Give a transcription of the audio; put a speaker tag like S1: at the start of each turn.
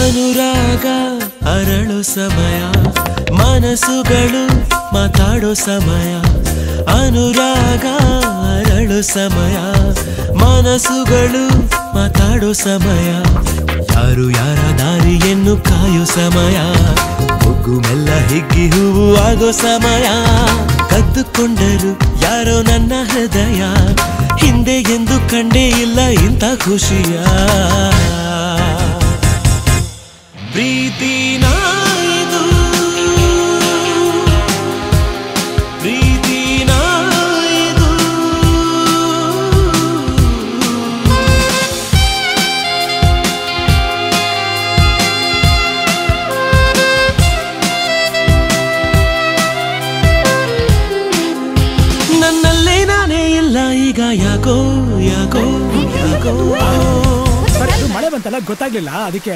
S1: ಅನುರಾಗ ಅರಳು ಸಮಯ ಮನಸ್ಸುಗಳು ಮಾತಾಡೋ ಸಮಯ ಅನುರಾಗ ಅರಳು ಸಮಯ ಮನಸ್ಸುಗಳು ಮಾತಾಡೋ ಸಮಯ ಯಾರು ಯಾರ ದಾರಿಯನ್ನು ಕಾಯೋ ಸಮಯ ಮೊಗ್ಗು ಮೆಲ್ಲ ಹಿಗ್ಗಿ ಹೂವು ಆಗೋ ಸಮಯ ಕದ್ದುಕೊಂಡರು ಯಾರೋ ನನ್ನ ಹೃದಯ ಹಿಂದೆ ಎಂದು ಕಂಡೇ ಇಲ್ಲ ಇಂಥ ಖುಷಿಯ ಪ್ರೀತಿನ ಇದು ಪ್ರೀತಿನ ಇದು ನನ್ನಲ್ಲೇ ನಾನೇ ಇಲ್ಲ ಈಗ ಯಾಕೋ ಯಾಕೋ ಯಾಕೋ
S2: ಮಳೆ ಬಂತಲ್ಲ ಗೊತ್ತಾಗ್ಲಿಲ್ಲ ಅದಕ್ಕೆ